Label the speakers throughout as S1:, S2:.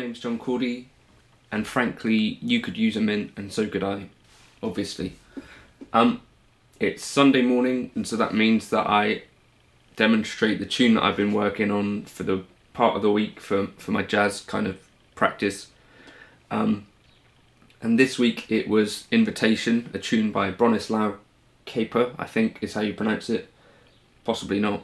S1: name's Cordy, and frankly, you could use a mint, and so could I, obviously. It's Sunday morning, and so that means that I demonstrate the tune that I've been working on for the part of the week for my jazz kind of practice. And this week it was Invitation, a tune by Bronislaw Kaper, I think is how you pronounce it. Possibly not.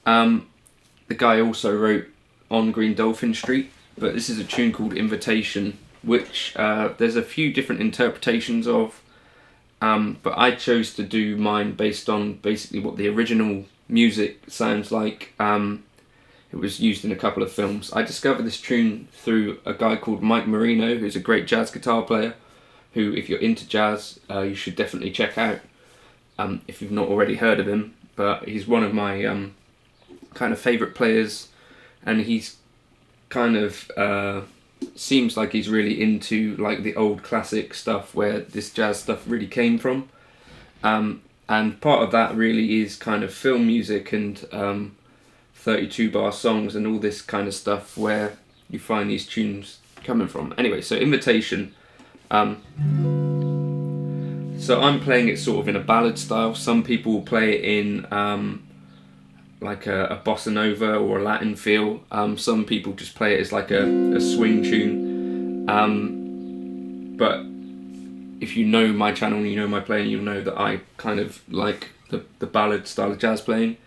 S1: The guy also wrote On Green Dolphin Street, but this is a tune called Invitation, which there's a few different interpretations of, but I chose to do mine based on basically what the original music sounds like. It was used in a couple of films. I discovered this tune through a guy called Mike Marino, who's a great jazz guitar player, who, if you're into jazz, you should definitely check out, if you've not already heard of him. But he's one of my kind of favourite players, and he's kind of seems like he's really into like the old classic stuff where this jazz stuff really came from, and part of that really is kind of film music and 32 bar songs and all this kind of stuff where you find these tunes coming from. Anyway, so Invitation, so I'm playing it sort of in a ballad style. Some people will play it in like a bossa nova or a Latin feel. Some people just play it as like a swing tune. But if you know my channel and you know my playing, you'll know that I kind of like the ballad style of jazz playing.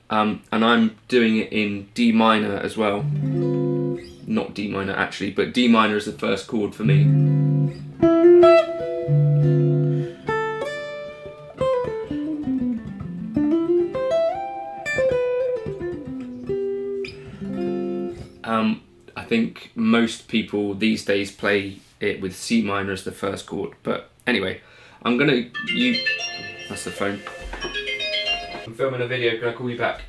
S1: And I'm doing it in D minor as well. Not D minor actually, but D minor is the first chord for me. I think most people these days play it with C minor as the first chord, but anyway, I'm gonna use... That's the phone. I'm filming a video, can I call you back?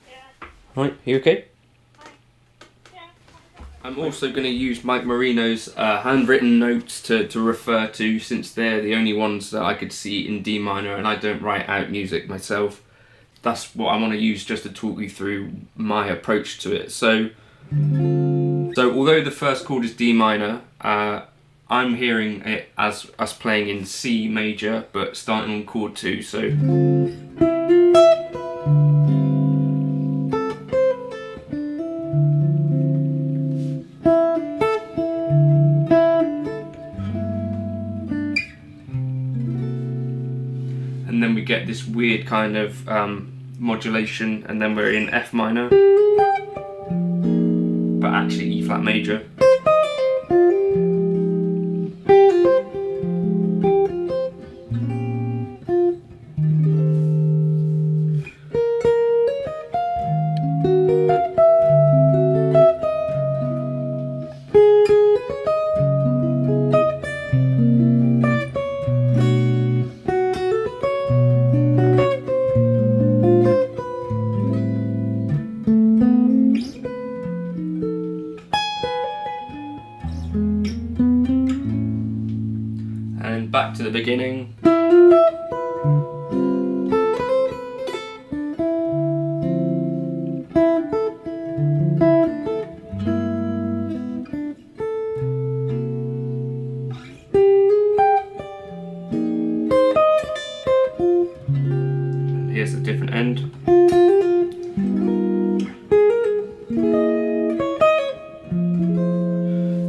S1: Yeah. Right, you okay? Yeah. I'm also going to use Mike Marino's handwritten notes to refer to, since they're the only ones that I could see in D minor and I don't write out music myself. That's what I want to use just to talk you through my approach to it. So although the first chord is D minor, I'm hearing it as us playing in C major, but starting on chord 2. So and then we get this weird kind of modulation, and then we're in F minor, but actually E flat major. And back to the beginning. And here's a different end.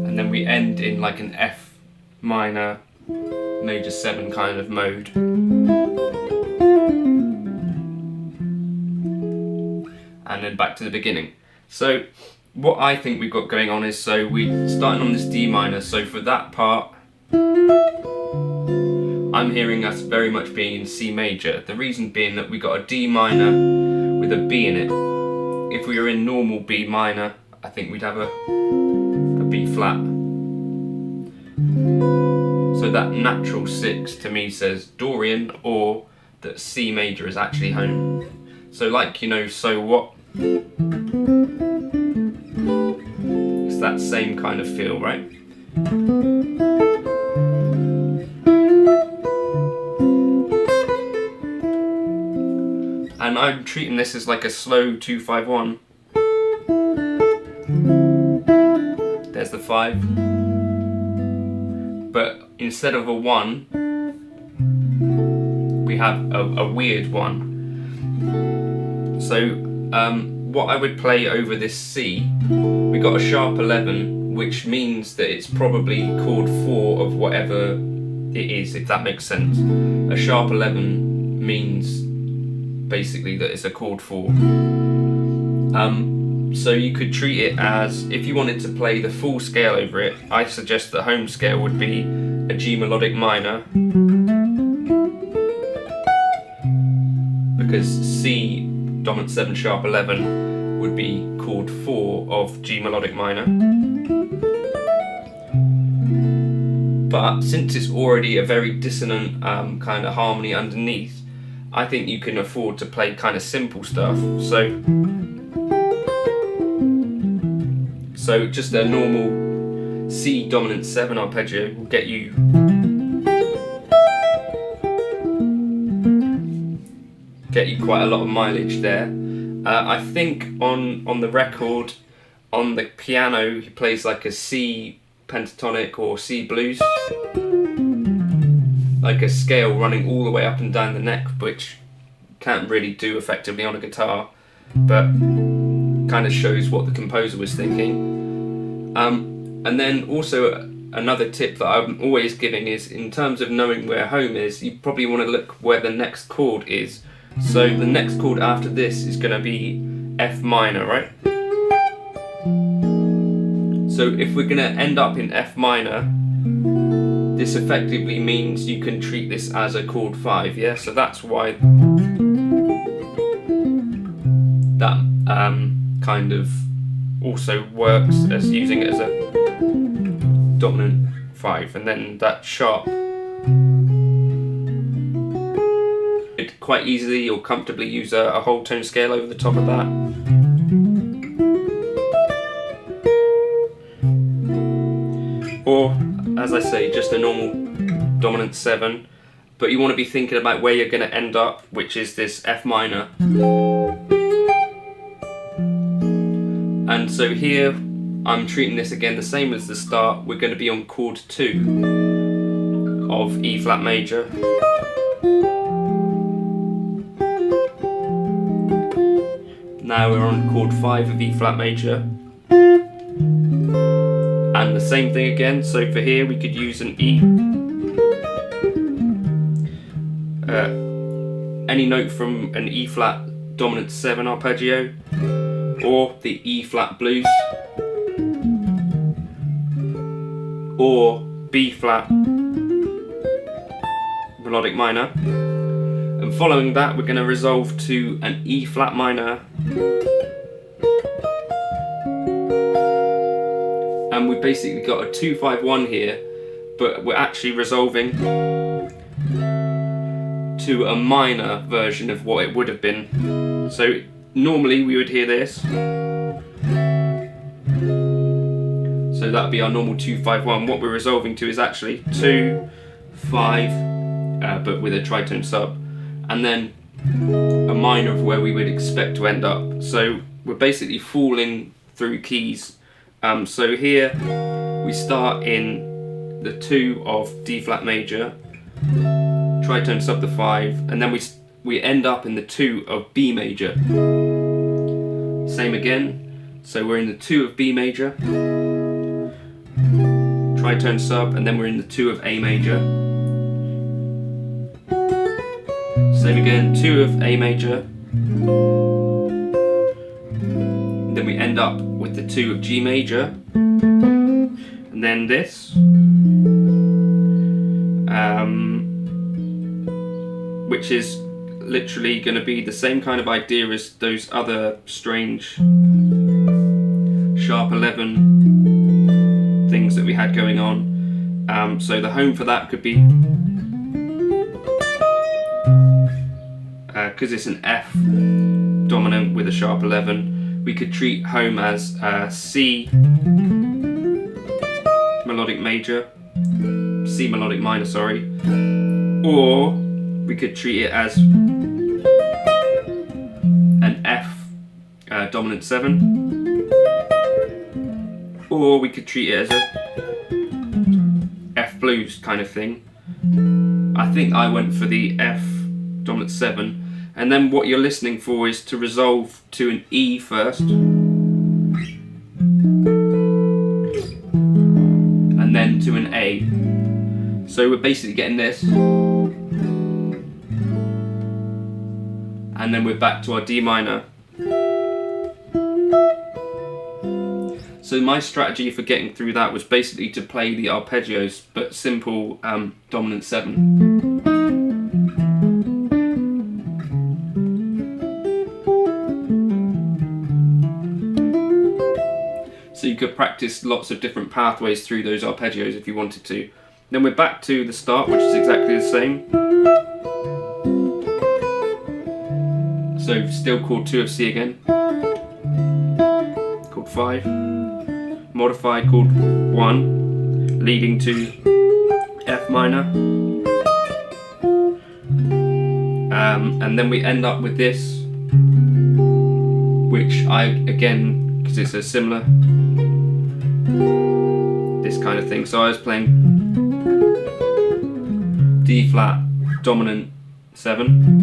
S1: And then we end in like an F minor major 7 kind of mode. And then back to the beginning. So what I think we've got going on is, so we're starting on this D minor, so for that part I'm hearing us very much being in C major. The reason being that we got a D minor with a B in it. If we were in normal B minor, I think we'd have a B flat. So that natural 6 to me says Dorian, or that C major is actually home. So like, you know, so what? It's that same kind of feel, right? And I'm treating this as like a slow 2-5-1. as the 5, but instead of a 1 we have a weird 1. So what I would play over this C, we got a sharp 11, which means that it's probably chord 4 of whatever it is, if that makes sense. A sharp 11 means basically that it's a chord 4. So you could treat it as, if you wanted to play the full scale over it, I suggest the home scale would be a G melodic minor, because C dominant 7 sharp 11 would be chord 4 of G melodic minor. But since it's already a very dissonant kind of harmony underneath, I think you can afford to play kind of simple stuff. So just a normal C dominant 7 arpeggio will get you quite a lot of mileage there. I think on the record, on the piano, he plays like a C pentatonic or C blues, like a scale running all the way up and down the neck, which can't really do effectively on a guitar, but kind of shows what the composer was thinking. And then also another tip that I'm always giving is, in terms of knowing where home is, you probably want to look where the next chord is. So the next chord after this is going to be F minor, right? So if we're going to end up in F minor, this effectively means you can treat this as a chord 5, yeah? So that's why that kind of also works as using it as a dominant 5, and then that sharp, it quite easily or comfortably use a whole tone scale over the top of that. Or, as I say, just a normal dominant 7, but you want to be thinking about where you're going to end up, which is this F minor. And so here I'm treating this again the same as the start. We're going to be on chord 2 of E flat major. Now we're on chord 5 of E flat major. And the same thing again, so for here we could use an E. Any note from an E flat dominant 7 arpeggio, or the E flat blues, or B flat melodic minor. And following that we're going to resolve to an E flat minor, and we've basically got a 2-5-1 here, but we're actually resolving to a minor version of what it would have been. So normally we would hear this, so that would be our normal 2-5-1. What we're resolving to is actually 2-5, but with a tritone sub, and then a minor of where we would expect to end up. So we're basically falling through keys. So here we start in the 2 of D flat major, tritone sub the 5, and then we end up in the 2 of B major. Same again, so we're in the 2 of B major, tritone sub, and then we're in the 2 of A major. Same again, 2 of A major, and then we end up with the 2 of G major, and then this, which is literally going to be the same kind of idea as those other strange sharp 11 things that we had going on. So the home for that could be, because it's an F dominant with a sharp 11, we could treat home as C melodic major, C melodic minor, sorry, or we could treat it as an F dominant 7, or we could treat it as a F blues kind of thing. I think I went for the F dominant 7, and then what you're listening for is to resolve to an E first, and then to an A. So we're basically getting this, and then we're back to our D minor. So my strategy for getting through that was basically to play the arpeggios, but simple dominant 7. So you could practice lots of different pathways through those arpeggios if you wanted to. Then we're back to the start, which is exactly the same. So still chord 2 of C again, chord 5, modified chord 1, leading to F minor, and then we end up with this, which again, because it's a similar, this kind of thing. So I was playing D flat dominant 7,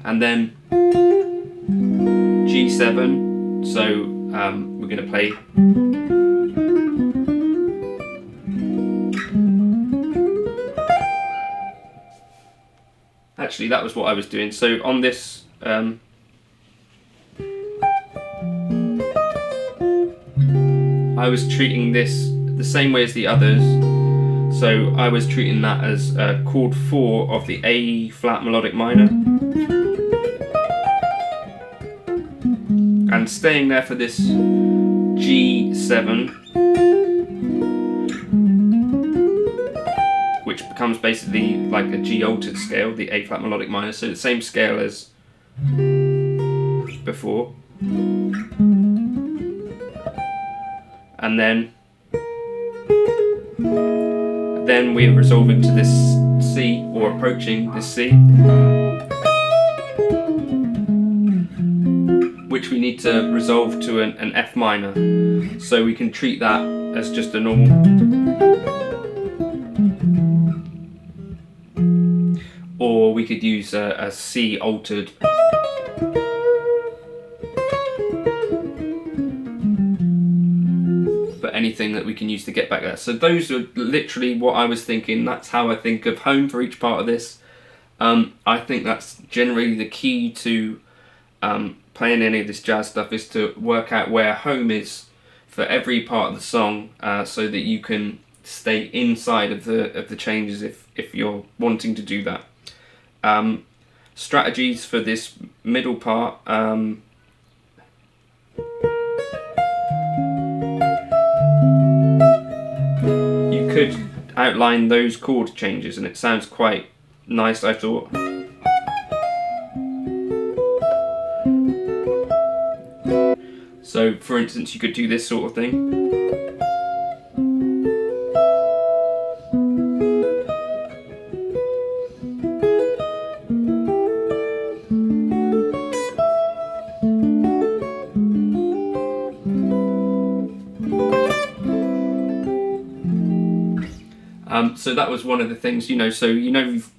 S1: and then G7, so we're going to play actually that was what I was doing. So on this I was treating this the same way as the others, so I was treating that as chord 4 of the A flat melodic minor, and staying there for this G7, which becomes basically like a G altered scale, the A flat melodic minor, so the same scale as before. And then we're resolving to this C, or approaching this C, which we need to resolve to an F minor. So we can treat that as just a normal, or we could use a C altered, anything that we can use to get back there. So those are literally what I was thinking. That's how I think of home for each part of this. I think that's generally the key to playing any of this jazz stuff, is to work out where home is for every part of the song, so that you can stay inside of the changes if you're wanting to do that. Strategies for this middle part. Could outline those chord changes, and it sounds quite nice, I thought. So for instance, you could do this sort of thing. So that was one of the things, so you've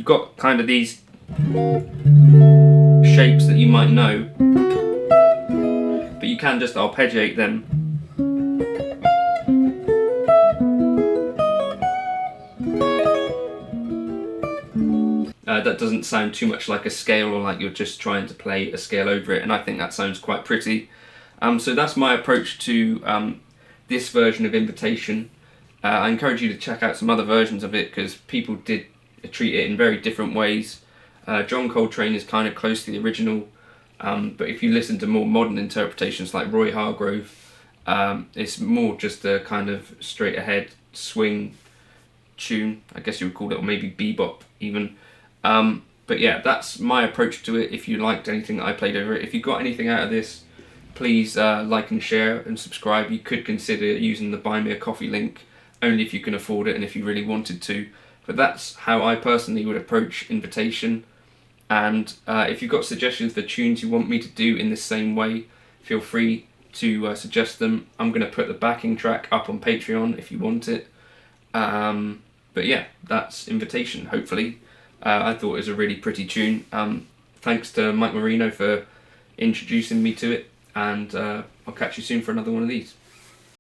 S1: got kind of these shapes that you might know, but you can just arpeggiate them. That doesn't sound too much like a scale, or like you're just trying to play a scale over it, and I think that sounds quite pretty. So that's my approach to this version of Invitation. I encourage you to check out some other versions of it, because people did treat it in very different ways. John Coltrane is kind of close to the original, but if you listen to more modern interpretations like Roy Hargrove, it's more just a kind of straight ahead swing tune, I guess you would call it, or maybe bebop even. But yeah, that's my approach to it. If you liked anything that I played over it, if you got anything out of this, please like and share and subscribe. You could consider using the Buy Me a Coffee link, only if you can afford it and if you really wanted to. But that's how I personally would approach Invitation. And if you've got suggestions for tunes you want me to do in the same way, feel free to suggest them. I'm going to put the backing track up on Patreon if you want it. But yeah, that's Invitation, hopefully. I thought it was a really pretty tune. Thanks to Mike Marino for introducing me to it, and I'll catch you soon for another one of these.